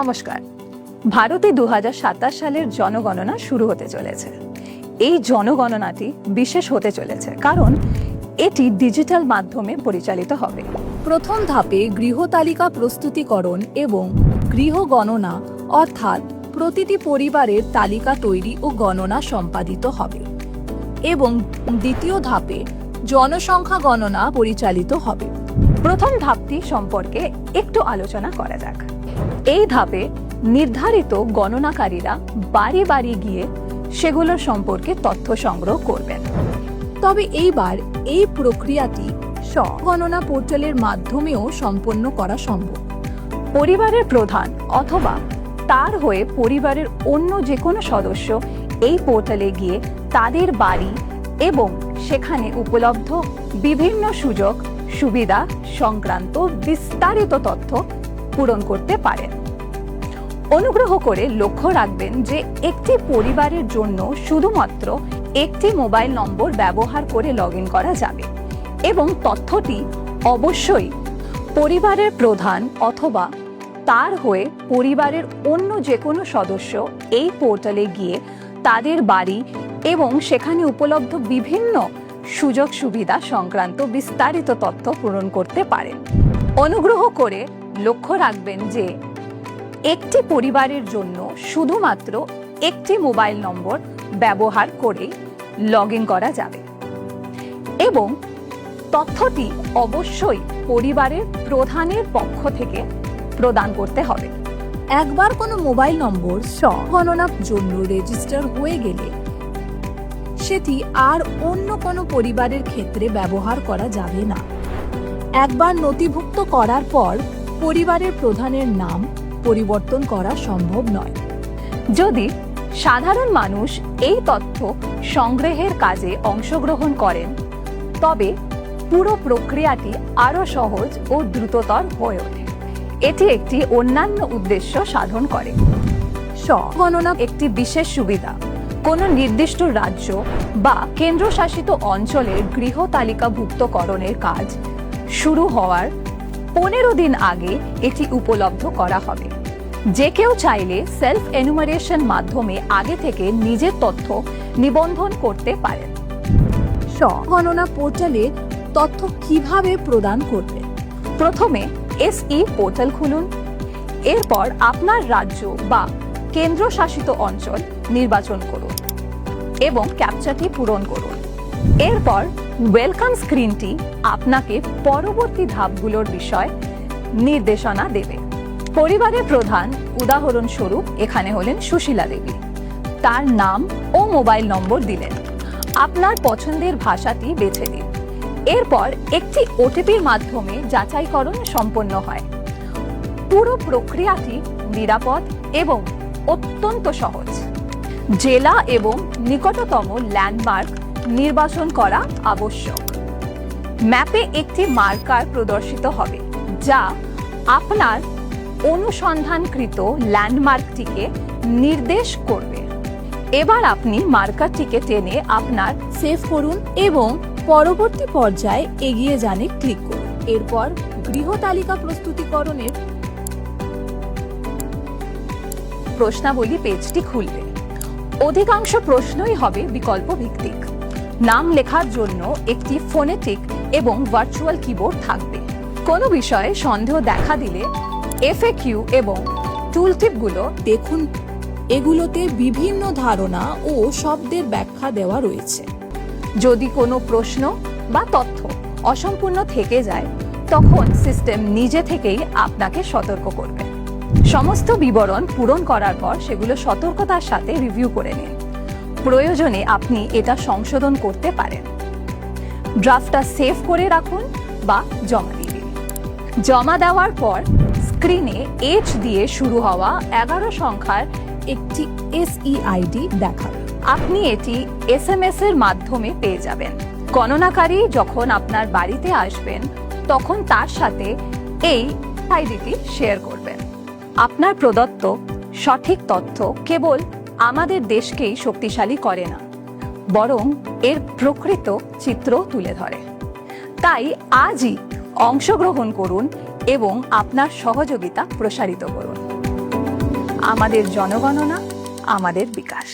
নমস্কার। ভারতে 2027 সালের জনগণনা শুরু হতে চলেছে। এই জনগণনাটি বিশেষ হতে চলেছে কারণ এটি ডিজিটাল মাধ্যমে পরিচালিত হবে। প্রথম ধাপে গৃহতালিকা প্রস্তুতিকরণ এবং গৃহ গণনা অর্থাৎ প্রতিটি পরিবারের তালিকা তৈরি ও গণনা সম্পাদিত হবে এবং দ্বিতীয় ধাপে জনসংখ্যা গণনা পরিচালিত হবে। প্রথম ধাপটি সম্পর্কে একটু আলোচনা করা যাক। এই ধাপে নির্ধারিত গণনাকারীরা বাড়ি বাড়ি গিয়ে সেগুলোর সম্পর্কে তথ্য সংগ্রহ করবেন। তবে এইবার এই প্রক্রিয়াটি স্ব-গণনা পোর্টালের মাধ্যমেও সম্পন্ন করা সম্ভব। পরিবারের প্রধান অথবা তার হয়ে পরিবারের অন্য যে কোনো সদস্য এই পোর্টালে গিয়ে তাদের বাড়ি এবং সেখানে উপলব্ধ বিভিন্ন সুযোগ সুবিধা সংক্রান্ত বিস্তারিত তথ্য পূরণ করতে পারেন। অনুগ্রহ করে লক্ষ্য রাখবেন যে একটি পরিবারের জন্য শুধুমাত্র একটি মোবাইল নম্বর ব্যবহার করে লগইন করা যাবে এবং তথ্যটি অবশ্যই পরিবারের প্রধান অথবা তার হয়ে পরিবারের অন্য যে কোনো সদস্য এই পোর্টালে গিয়ে তাদের বাড়ি এবং সেখানে উপলব্ধ বিভিন্ন সুযোগ সুবিধা সংক্রান্ত বিস্তারিত তথ্য পূরণ করতে পারেন। অনুগ্রহ করে লক্ষ্য রাখবেন যে একটি পরিবারের জন্য শুধুমাত্র একটি মোবাইল নম্বর ব্যবহার করে লগইন করা যাবে এবং তথ্যটি অবশ্যই পরিবারের প্রধানের পক্ষ থেকে প্রদান করতে হবে। একবার কোনো মোবাইল নম্বর স্ব-গণনার জন্য রেজিস্টার হয়ে গেলে সেটি আর অন্য কোনো পরিবারের ক্ষেত্রে ব্যবহার করা যাবে না। একবার নথিভুক্ত করার পর পরিবারের প্রধানের নাম পরিবর্তন করা সম্ভব নয়। যদি সাধারণ মানুষ এই তথ্য সংগ্রহের কাজে অংশগ্রহণ করেন তবে পুরো প্রক্রিয়াটি আরও সহজ ও দ্রুততর হয়ে ওঠে। এটি একটি অন্যান্য উদ্দেশ্য সাধন করে। স্ব-গণনা একটি বিশেষ সুবিধা কোনো নির্দিষ্ট রাজ্য বা কেন্দ্রশাসিত অঞ্চলের গৃহ তালিকাভুক্তকরণের কাজ শুরু হওয়ার 15 দিন আগে এটি উপলব্ধ করা হবে। যে কেউ চাইলে সেলফ এনুমারেশন মাধ্যমে আগে থেকে নিজের তথ্য নিবন্ধন করতে পারেন। স্ব-গণনা পোর্টালে তথ্য কিভাবে প্রদান করবে? প্রথমে এসই পোর্টাল খুলুন। এরপর আপনার রাজ্য বা কেন্দ্রশাসিত অঞ্চল নির্বাচন করুন এবং ক্যাপচাটি পূরণ করুন। এরপর ওয়েলকাম স্ক্রিনটি আপনাকে পরবর্তী ধাপগুলোর বিষয় নির্দেশনা দেবে। পরিবারের প্রধান উদাহরণস্বরূপ এখানে হলেন সুশীলা দেবী। তার নাম ও মোবাইল নম্বর দিলেন। আপনার পছন্দের ভাষাটি বেছে দিন। এরপর একটি ওটিপির মাধ্যমে যাচাইকরণ সম্পন্ন হয়। পুরো প্রক্রিয়াটি নিরাপদ এবং অত্যন্ত সহজ। জেলা এবং নিকটতম ল্যান্ডমার্ক নির্বাচন করা আবশ্যক। ম্যাপে একটি মার্কার প্রদর্শিত হবে যা আপনার অনুসন্ধানকৃত ল্যান্ডমার্কটিকে নির্দেশ করবে। এবার আপনি মার্কারটিকে টেনে আপনার সেভ করুন এবং পরবর্তী পর্যায়ে এগিয়ে যানে ক্লিক করুন। এরপর গৃহ তালিকা প্রস্তুতিকরণের প্রশ্নাবলী পেজটি খুলবে। অধিকাংশ প্রশ্নই হবে বিকল্প ভিত্তিক। নাম লেখার জন্য একটি ফোনেটিক এবং ভার্চুয়াল কিবোর্ড থাকবে। কোনো বিষয়ে সন্দেহ দেখা দিলে এফএকিউ এবং টুলটিপগুলো দেখুন। এগুলোতে বিভিন্ন ধারণা ও শব্দের ব্যাখ্যা দেওয়া রয়েছে। যদি কোনো প্রশ্ন বা তথ্য অসম্পূর্ণ থেকে যায় তখন সিস্টেম নিজে থেকেই আপনাকে সতর্ক করবে। সমস্ত বিবরণ পূরণ করার পর সেগুলো সতর্কতার সাথে রিভিউ করে নিন। প্রয়োজনে আপনি এটা সংশোধন করতে পারেন। ড্রাফটটা সেভ করে রাখুন বা জমা দিয়ে দিন। জমা দেওয়ার পর স্ক্রিনে এইচ দিয়ে শুরু হওয়া 11 সংখ্যার একটি এসইআইডি দেখাবে। আপনি এটি এসএমএস এর মাধ্যমে পেয়ে যাবেন। গণনাকারী যখন আপনার বাড়িতে আসবেন তখন তার সাথে এই আইডিটি শেয়ার করবেন। আপনার প্রদত্ত সঠিক তথ্য কেবল আমাদের দেশকেই শক্তিশালী করে না, বরং এর প্রকৃত চিত্র তুলে ধরে। তাই আজই অংশগ্রহণ করুন এবং আপনার সহযোগিতা প্রসারিত করুন। আমাদের জনগণনা, আমাদের বিকাশ।